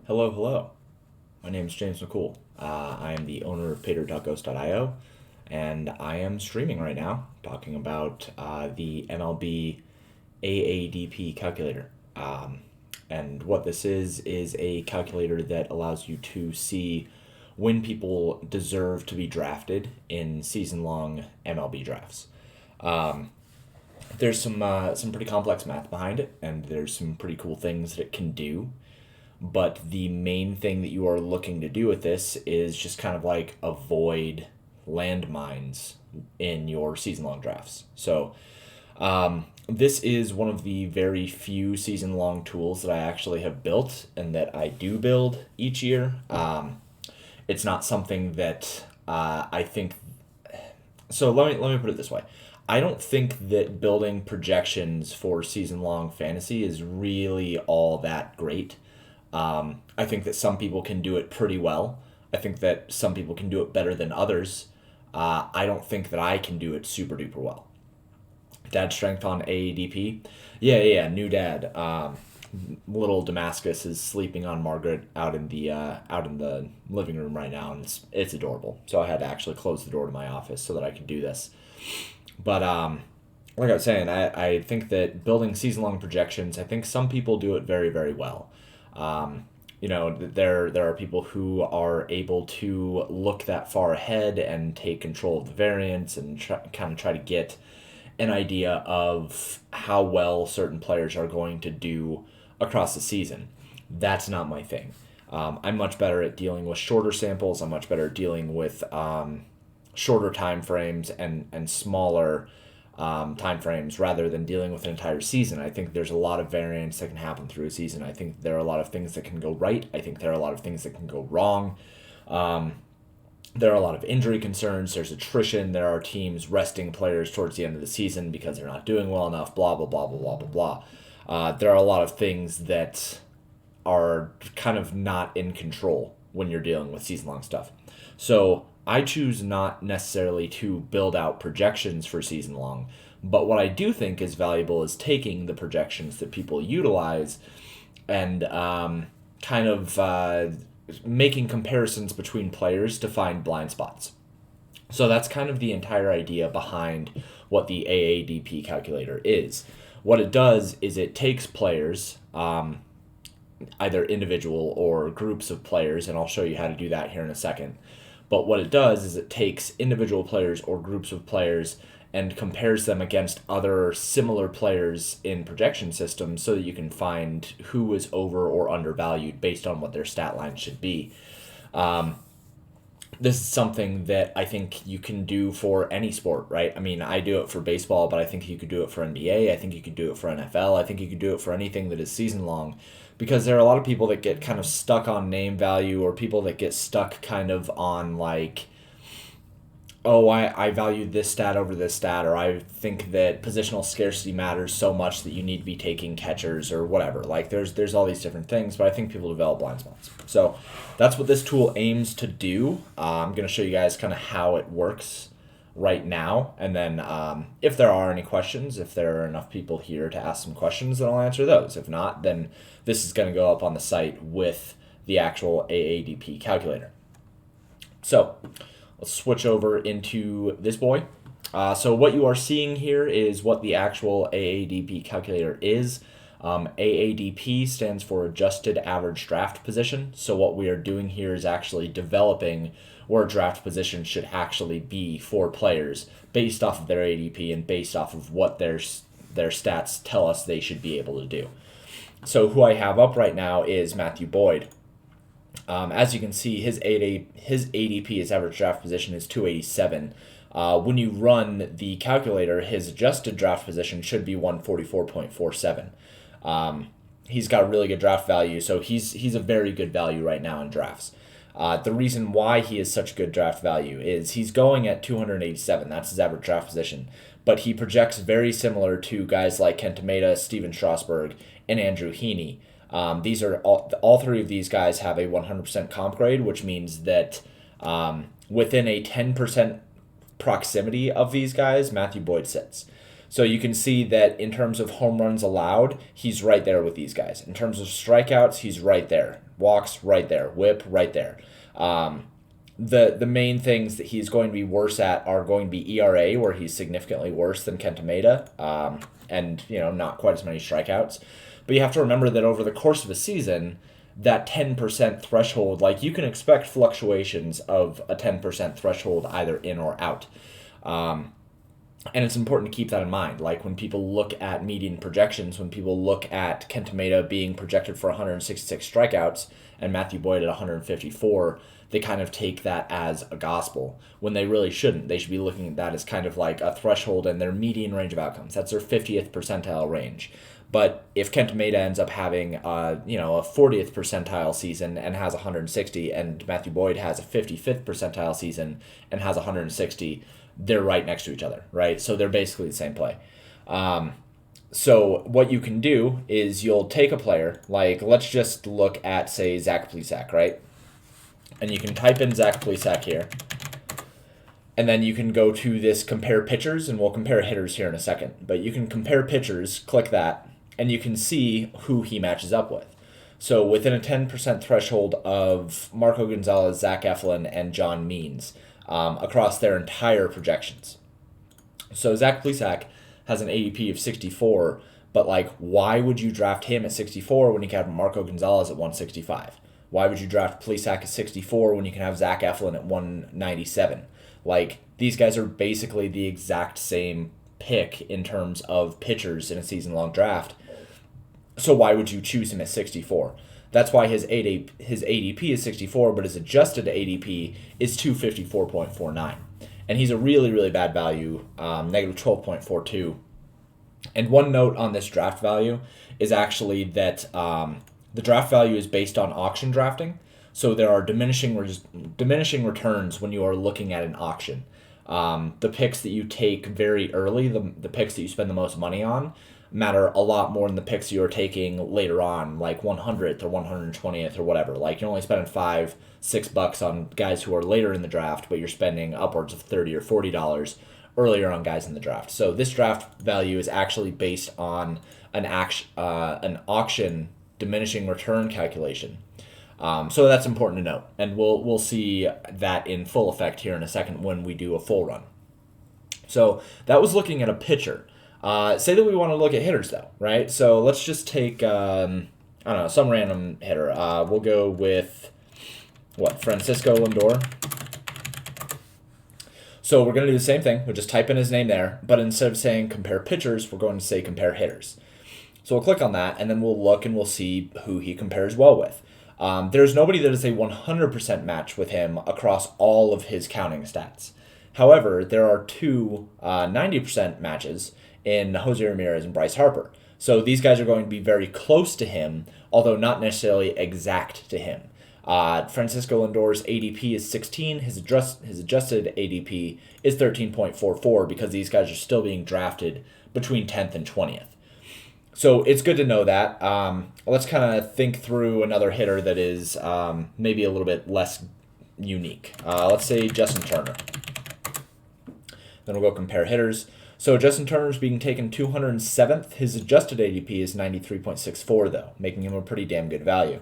Hello, hello. My name is James McCool. I am the owner of Paydirt.ghost.io, and I am streaming right now talking about the MLB AADP calculator. And what this is a calculator that allows you to see when people deserve to be drafted in season-long MLB drafts. There's some pretty complex math behind it, and there's some pretty cool things that it can do. But the main thing that you are looking to do with this is just kind of like avoid landmines in your season long drafts. So, this is one of the very few season long tools that I actually have built and that I do build each year. It's not something that I think. So let me put it this way. I don't think that building projections for season long fantasy is really all that great. I think that some people can do it pretty well. I think that some people can do it better than others. I don't think that I can do it super duper well. Dad strength on AADP. Yeah, new dad. Little Damascus is sleeping on Margaret out in the living room right now, and it's adorable. So I had to actually close the door to my office so that I could do this. But like I was saying, I think that building season long projections, I think some people do it very, very well. There are people who are able to look that far ahead and take control of the variance and try to get an idea of how well certain players are going to do across the season. That's not my thing. I'm much better at dealing with shorter samples. I'm much better at dealing with shorter time frames and smaller time frames rather than dealing with an entire season. I think there's a lot of variance that can happen through a season. I think there are a lot of things that can go right. I think there are a lot of things that can go wrong. There are a lot of injury concerns. There's attrition. There are teams resting players towards the end of the season because they're not doing well enough, blah, blah, blah, blah, blah, blah, blah. There are a lot of things that are kind of not in control when you're dealing with season-long stuff. So I choose not necessarily to build out projections for season long, but what I do think is valuable is taking the projections that people utilize and making comparisons between players to find blind spots. So that's kind of the entire idea behind what the AADP calculator is. What it does is it takes players, either individual or groups of players, and I'll show you how to do that here in a second. But what it does is it takes individual players or groups of players and compares them against other similar players in projection systems so that you can find who is over or undervalued based on what their stat line should be. This is something that I think you can do for any sport, right? I mean, I do it for baseball, but I think you could do it for NBA. I think you could do it for NFL. I think you could do it for anything that is season long, because there are a lot of people that get kind of stuck on name value, or people that get stuck kind of on like, oh, I value this stat over this stat, or I think that positional scarcity matters so much that you need to be taking catchers or whatever. Like there's all these different things, but I think people develop blind spots. So that's what this tool aims to do. I'm going to show you guys kind of how it works right now, and then if there are any questions, if there are enough people here to ask some questions, then I'll answer those. If not, then this is going to go up on the site with the actual AADP calculator. So let's switch over into this boy. So what you are seeing here is what the actual AADP calculator is. AADP stands for Adjusted Average Draft Position. So what we are doing here is actually developing where a draft position should actually be for players based off of their ADP and based off of what their stats tell us they should be able to do. So who I have up right now is Matthew Boyd. As you can see, his ADP, his average draft position, is 287. When you run the calculator, his adjusted draft position should be 144.47. He's got a really good draft value, so he's a very good value right now in drafts. The reason why he is such good draft value is he's going at 287. That's his average draft position. But he projects very similar to guys like Kent Tometa, Steven Strasburg, and Andrew Heaney. These are all three of these guys have a 100% comp grade, which means that within a 10% proximity of these guys, Matthew Boyd sits. So you can see that in terms of home runs allowed, he's right there with these guys. In terms of strikeouts, he's right there. Walks, right there. Whip, right there. The main things that he's going to be worse at are going to be ERA, where he's significantly worse than Kenta Maeda, and not quite as many strikeouts. But you have to remember that over the course of a season, that 10% threshold, like you can expect fluctuations of a 10% threshold either in or out. And it's important to keep that in mind. Like when people look at median projections, when people look at Kenta Maeda being projected for 166 strikeouts and Matthew Boyd at 154, they kind of take that as a gospel when they really shouldn't. They should be looking at that as kind of like a threshold and their median range of outcomes. That's their 50th percentile range. But if Kenta Maeda ends up having a 40th percentile season and has 160, and Matthew Boyd has a 55th percentile season and has 160, they're right next to each other, right? So they're basically the same play. So what you can do is you'll take a player, like let's just look at, say, Zach Plesac, right? And you can type in Zach Plesac here. And then you can go to this compare pitchers, and we'll compare hitters here in a second. But you can compare pitchers, click that, and you can see who he matches up with. So within a 10% threshold of Marco Gonzalez, Zach Eflin, and John Means across their entire projections. So Zach Plesac has an ADP of 64, but like, why would you draft him at 64 when you can have Marco Gonzalez at 165? Why would you draft Plesac at 64 when you can have Zach Eflin at 197? Like, these guys are basically the exact same pick in terms of pitchers in a season-long draft. So why would you choose him at 64? That's why his ADP is 64, but his adjusted ADP is 254.49. And he's a really, really bad value, negative 12.42. And one note on this draft value is actually that the draft value is based on auction drafting. So there are diminishing returns when you are looking at an auction. The picks that you take very early, the picks that you spend the most money on, matter a lot more than the picks you're taking later on, like 100th or 120th or whatever. Like you're only spending $5-6 on guys who are later in the draft, but you're spending upwards of $30 or $40 earlier on guys in the draft. So this draft value is actually based on an auction diminishing return calculation. So that's important to note, and we'll see that in full effect here in a second when we do a full run. So that was looking at a pitcher. Say that we want to look at hitters though, right? So let's just take some random hitter. We'll go with Francisco Lindor. So we're going to do the same thing. We'll just type in his name there, but instead of saying compare pitchers, we're going to say compare hitters. So we'll click on that, and then we'll look and we'll see who he compares well with. There's nobody that is a 100% match with him across all of his counting stats. However, there are two 90% matches in Jose Ramirez and Bryce Harper. So these guys are going to be very close to him, although not necessarily exact to him. Francisco Lindor's ADP is 16. His adjusted ADP is 13.44 because these guys are still being drafted between 10th and 20th. So it's good to know that. Let's kind of think through another hitter that is maybe a little bit less unique. Let's say Justin Turner. Then we'll go compare hitters. So Justin Turner's being taken 207th. His adjusted ADP is 93.64, though, making him a pretty damn good value.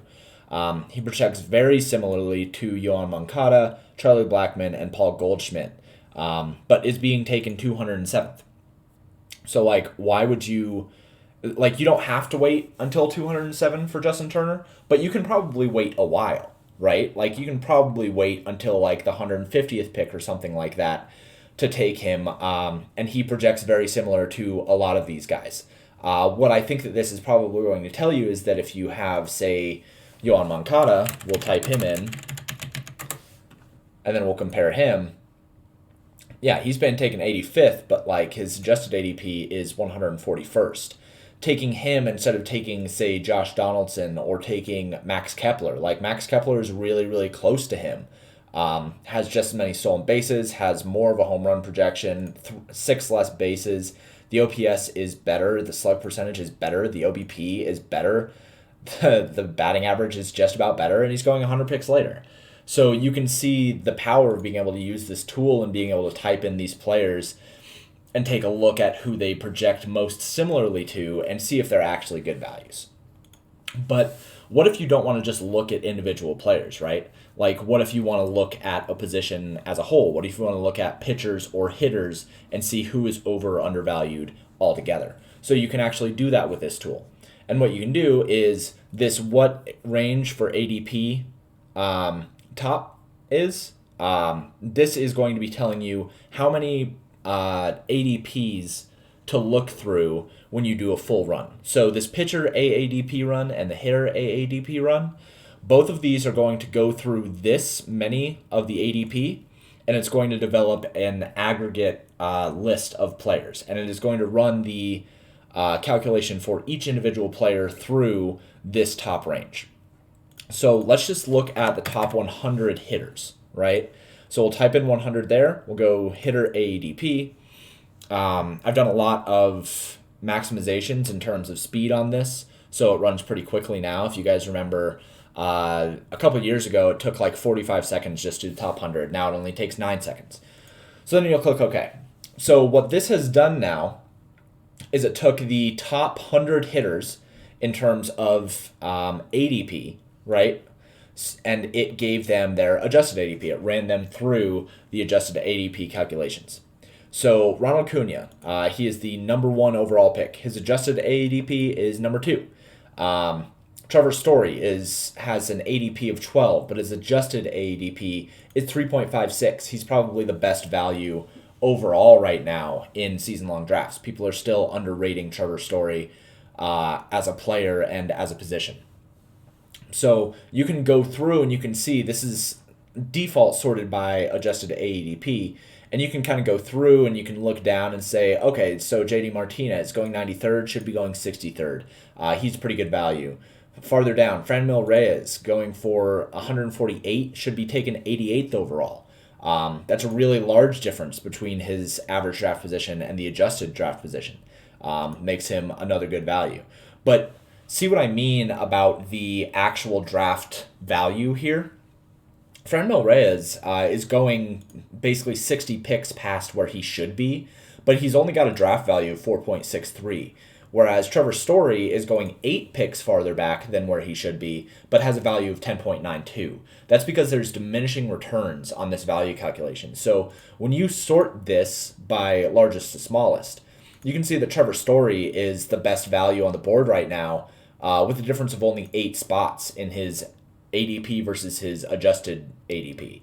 He projects very similarly to Yoan Moncada, Charlie Blackmon, and Paul Goldschmidt, but is being taken 207th. So, why would you... you don't have to wait until 207 for Justin Turner, but you can probably wait a while, right? You can probably wait until, the 150th pick or something like that to take him, and he projects very similar to a lot of these guys. What I think that this is probably going to tell you is that if you have, say, Yoan Moncada, we'll type him in, and then we'll compare him. Yeah, he's been taken 85th, but, his adjusted ADP is 141st. Taking him instead of taking, say, Josh Donaldson or taking Max Kepler. Max Kepler is really, really close to him. Has just as many stolen bases, has more of a home run projection, 6 less bases. The OPS is better. The slug percentage is better. The OBP is better. The batting average is just about better, and he's going 100 picks later. So you can see the power of being able to use this tool and being able to type in these players and take a look at who they project most similarly to and see if they're actually good values. But what if you don't want to just look at individual players, right? Like, what if you want to look at a position as a whole? What if you want to look at pitchers or hitters and see who is over or undervalued altogether? So you can actually do that with this tool. And what you can do is this what range for ADP top is. This is going to be telling you how many ADPs to look through when you do a full run. So this pitcher AADP run and the hitter AADP run, both of these are going to go through this many of the ADP, and it's going to develop an aggregate list of players. And it is going to run the calculation for each individual player through this top range. So let's just look at the top 100 hitters, right? So we'll type in 100 there. We'll go hitter AADP. I've done a lot of maximizations in terms of speed on this, so it runs pretty quickly now. If you guys remember, a couple of years ago, it took like 45 seconds just to the top 100. Now it only takes 9 seconds. So then you'll click OK. So what this has done now is it took the top 100 hitters in terms of ADP, right? And it gave them their adjusted ADP. It ran them through the adjusted ADP calculations. So Ronald Acuna, he is the number 1 overall pick. His adjusted ADP is number 2. Trevor Story has an ADP of 12, but his adjusted ADP is 3.56. He's probably the best value overall right now in season-long drafts. People are still underrating Trevor Story as a player and as a position. So you can go through and you can see this is default sorted by adjusted ADP, and you can kind of go through and you can look down and say, okay, so JD Martinez going 93rd, should be going 63rd. He's pretty good value. Farther down, Franmil Reyes going for 148, should be taken 88th overall. That's a really large difference between his average draft position and the adjusted draft position. Makes him another good value. But see what I mean about the actual draft value here? Franmil Reyes is going basically 60 picks past where he should be, but he's only got a draft value of 4.63, whereas Trevor Story is going 8 picks farther back than where he should be, but has a value of 10.92. That's because there's diminishing returns on this value calculation. So when you sort this by largest to smallest, you can see that Trevor Story is the best value on the board right now, with a difference of only 8 spots in his ADP versus his adjusted ADP.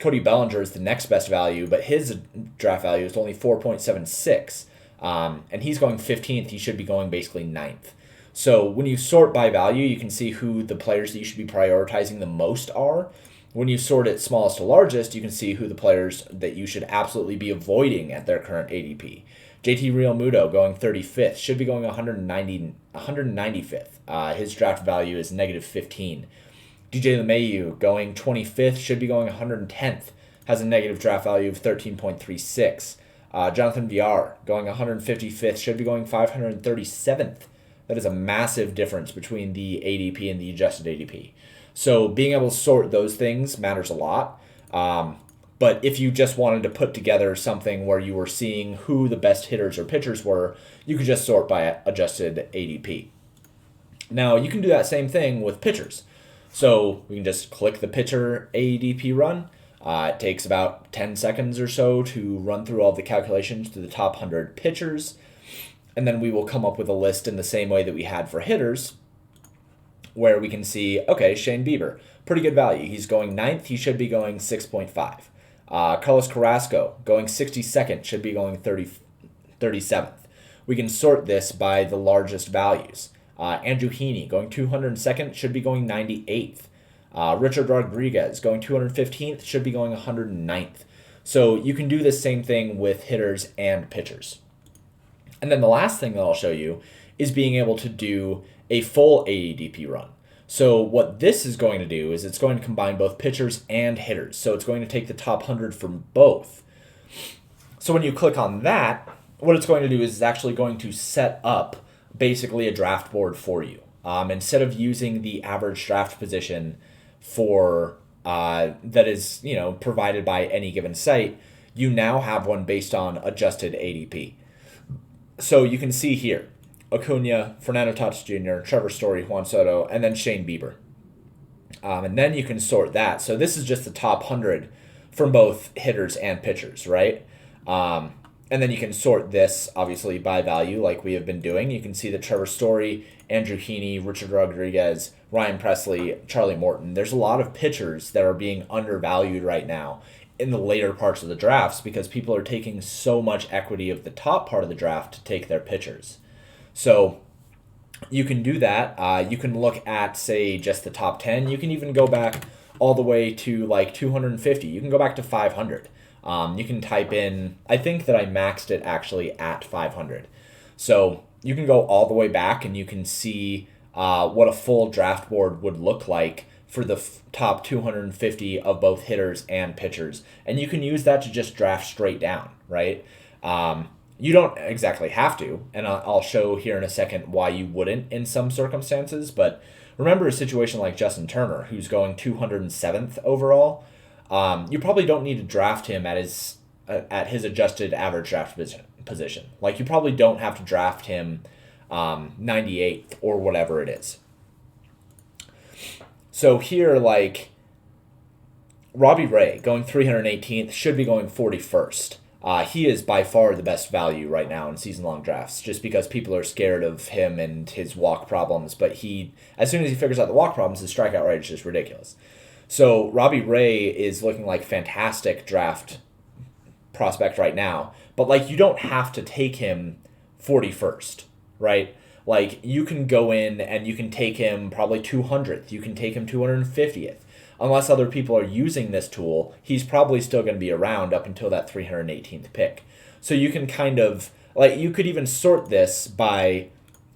Cody Bellinger is the next best value, but his draft value is only 4.76, and he's going 15th. He should be going basically 9th. So when you sort by value, you can see who the players that you should be prioritizing the most are. When you sort it smallest to largest, you can see who the players that you should absolutely be avoiding at their current ADP. JT Realmuto going 35th, should be going 195th. His draft value is negative 15. DJ LeMahieu going 25th, should be going 110th, has a negative draft value of 13.36. Jonathan Villar going 155th, should be going 537th. That is a massive difference between the ADP and the adjusted ADP. So being able to sort those things matters a lot. But if you just wanted to put together something where you were seeing who the best hitters or pitchers were, you could just sort by adjusted ADP. Now, you can do that same thing with pitchers. So we can just click the pitcher ADP run. It takes about 10 seconds or so to run through all the calculations to the top 100 pitchers. And then we will come up with a list in the same way that we had for hitters, where we can see, okay, Shane Bieber, pretty good value. He's going 9th. He should be going 6.5. Carlos Carrasco going 62nd, should be going 37th. We can sort this by the largest values. Andrew Heaney going 202nd, should be going 98th. Richard Rodriguez going 215th, should be going 109th. So you can do the same thing with hitters and pitchers. And then the last thing that I'll show you is being able to do a full AADP run. So what this is going to do is it's going to combine both pitchers and hitters. So it's going to take the top 100 from both. So when you click on that, what it's going to do is it's actually going to set up basically a draft board for you. Instead of using the average draft position for that is provided by any given site, you now have one based on adjusted ADP. So you can see here, Acuna, Fernando Tatis Jr., Trevor Story, Juan Soto, and then Shane Bieber. And then you can sort that. So this is just the top 100 from both hitters and pitchers, right? And then you can sort this, obviously, by value like we have been doing. You can see that Trevor Story, Andrew Heaney, Richard Rodriguez, Ryan Presley, Charlie Morton. There's a lot of pitchers that are being undervalued right now in the later parts of the drafts because people are taking so much equity of the top part of the draft to take their pitchers. So you can do that. You can look at, say, just the top 10. You can even go back all the way to like 250. You can go back to 500. You can type in, I think that I maxed it actually at 500. So you can go all the way back and you can see what a full draft board would look like for the top 250 of both hitters and pitchers. And you can use that to just draft straight down, right? You don't exactly have to, and I'll show here in a second why you wouldn't in some circumstances, but remember a situation like Justin Turner, who's going 207th overall. You probably don't need to draft him at his adjusted average draft position. Like, you probably don't have to draft him 98th or whatever it is. So here, like, Robbie Ray going 318th should be going 41st. He is by far the best value right now in season-long drafts, just because people are scared of him and his walk problems. But as soon as he figures out the walk problems, his strikeout rate is just ridiculous. So Robbie Ray is looking like fantastic draft prospect right now. But, like, you don't have to take him 41st, right? Like, you can go in and you can take him probably 200th. You can take him 250th. Unless other people are using this tool, he's probably still going to be around up until that 318th pick. So you can kind of, like, you could even sort this by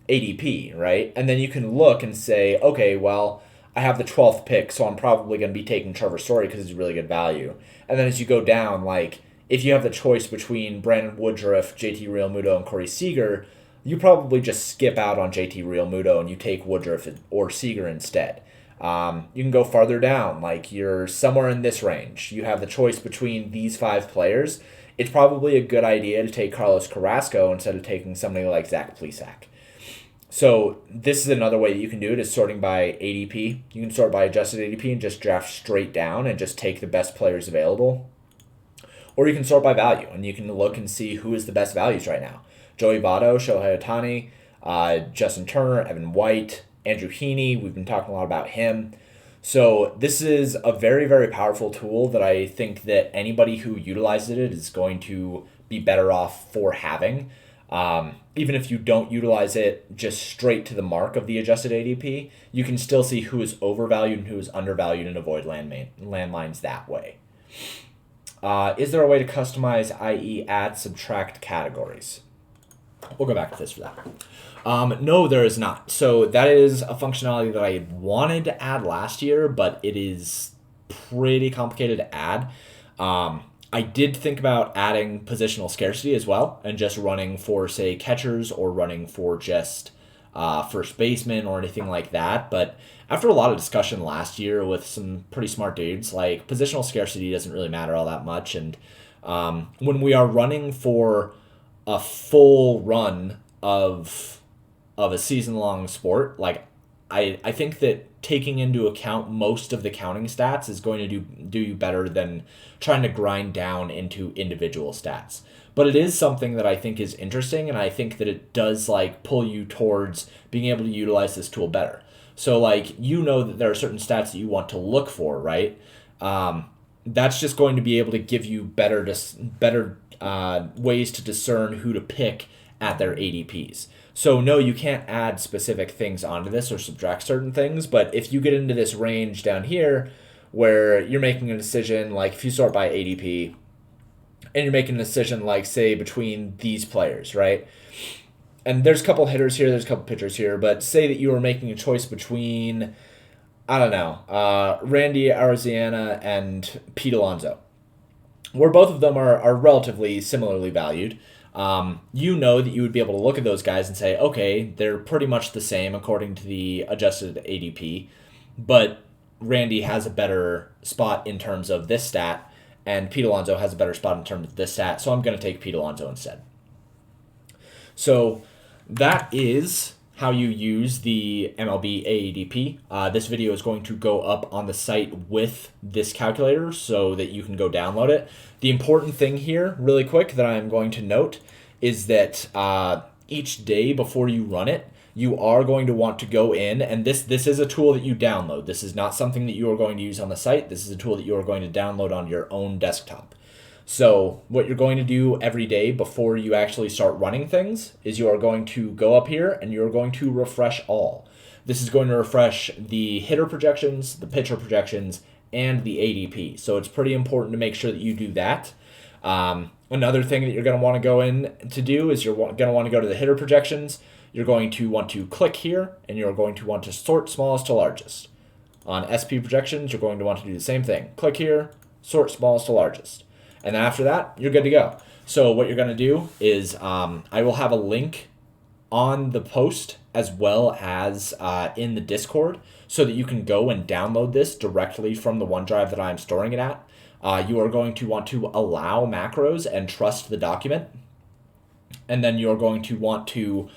ADP, right? And then you can look and say, okay, well, I have the 12th pick, so I'm probably going to be taking Trevor Story because he's really good value. And then as you go down, like, if you have the choice between Brandon Woodruff, JT Realmuto, and Corey Seager, you probably just skip out on JT Realmuto and you take Woodruff or Seager instead. You can go farther down, like you're somewhere in this range. You have the choice between these 5 players. It's probably a good idea to take Carlos Carrasco instead of taking somebody like Zach Plesac. So this is another way that you can do it, is sorting by ADP. You can sort by adjusted ADP and just draft straight down and just take the best players available. Or you can sort by value, and you can look and see who is the best values right now. Joey Votto, Shohei Ohtani, Justin Turner, Evan White, Andrew Heaney. We've been talking a lot about him. So this is a very, very powerful tool that I think that anybody who utilizes it is going to be better off for having. Even if you don't utilize it just straight to the mark of the adjusted ADP, you can still see who is overvalued and who is undervalued and avoid landmines that way. Is there a way to customize, i.e. add, subtract categories? We'll go back to this for that. No, there is not. So that is a functionality that I wanted to add last year, but it is pretty complicated to add. I did think about adding positional scarcity as well and just running for, say, catchers or running for just first baseman or anything like that. But after a lot of discussion last year with some pretty smart dudes, like, positional scarcity doesn't really matter all that much. And when we are running for a full run of a season-long sport, like, I think that taking into account most of the counting stats is going to do you better than trying to grind down into individual stats. But it is something that I think is interesting, and I think that it does, like, pull you towards being able to utilize this tool better. So, like, you know that there are certain stats that you want to look for, right? That's just going to be able to give you better ways to discern who to pick at their ADPs. So no, you can't add specific things onto this or subtract certain things, but if you get into this range down here where you're making a decision, like if you sort by ADP and you're making a decision, like, say, between these players, right? And there's a couple hitters here, there's a couple pitchers here, but say that you were making a choice between, I don't know, Randy Arozarena and Pete Alonso, where both of them are relatively similarly valued. You know that you would be able to look at those guys and say, okay, they're pretty much the same according to the adjusted ADP, but Randy has a better spot in terms of this stat, and Pete Alonso has a better spot in terms of this stat, so I'm going to take Pete Alonso instead. So that is how you use the MLB AADP. This video is going to go up on the site with this calculator so that you can go download it. The important thing here, really quick, that I'm going to note is that each day before you run it, you are going to want to go in, and this is a tool that you download. This is not something that you are going to use on the site. This is a tool that you are going to download on your own desktop. So what you're going to do every day before you actually start running things is you are going to go up here and you're going to refresh all. This is going to refresh the hitter projections, the pitcher projections, and the ADP. So it's pretty important to make sure that you do that. Another thing that you're going to want to go in to do is you're going to want to go to the hitter projections. You're going to want to click here and you're going to want to sort smallest to largest. On SP projections, you're going to want to do the same thing. Click here, sort smallest to largest. And then after that, you're good to go. So what you're going to do is I will have a link on the post as well as in the Discord so that you can go and download this directly from the OneDrive that I'm storing it at. You are going to want to allow macros and trust the document. And then you're going to want to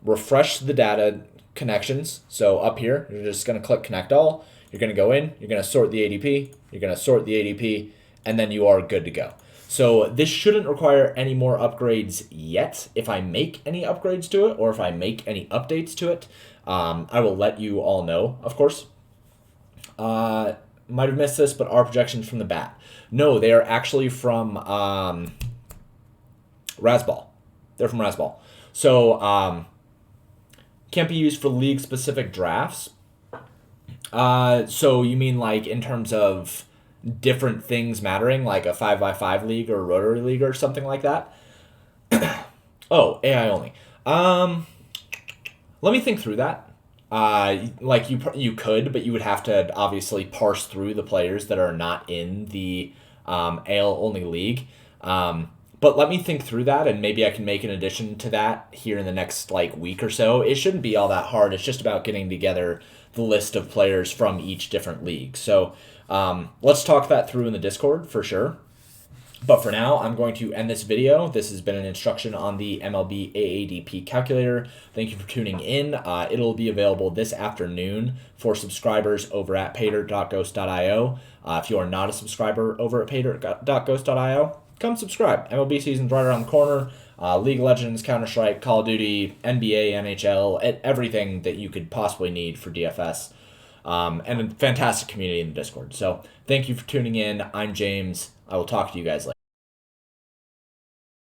refresh the data connections. So up here, you're just going to click Connect All. You're going to go in. You're going to sort the ADP. You're going to sort the ADP. And then you are good to go. So this shouldn't require any more upgrades yet. If I make any upgrades to it or if I make any updates to it, I will let you all know, of course. Might have missed this, but our projections from the bat. No, they are actually from Razzball. They're from Razzball. So can't be used for league-specific drafts. So you mean like in terms of different things mattering, like a 5x5 league or a rotary league or something like that? Oh, AI only. Let me think through that. Like you could, but you would have to obviously parse through the players that are not in the AL only league. But let me think through that, and maybe I can make an addition to that here in the next week or so. It shouldn't be all that hard. It's just about getting together the list of players from each different league. So let's talk that through in the Discord for sure. But for now, I'm going to end this video. This has been an instruction on the MLB AADP calculator. Thank you for tuning in. It'll be available this afternoon for subscribers over at paydirt.ghost.io. If you are not a subscriber over at paydirt.ghost.io, come subscribe. MLB season's right around the corner. League of Legends, Counter-Strike, Call of Duty, NBA, NHL, everything that you could possibly need for DFS. And a fantastic community in the Discord. So thank you for tuning in. I'm James. I will talk to you guys later.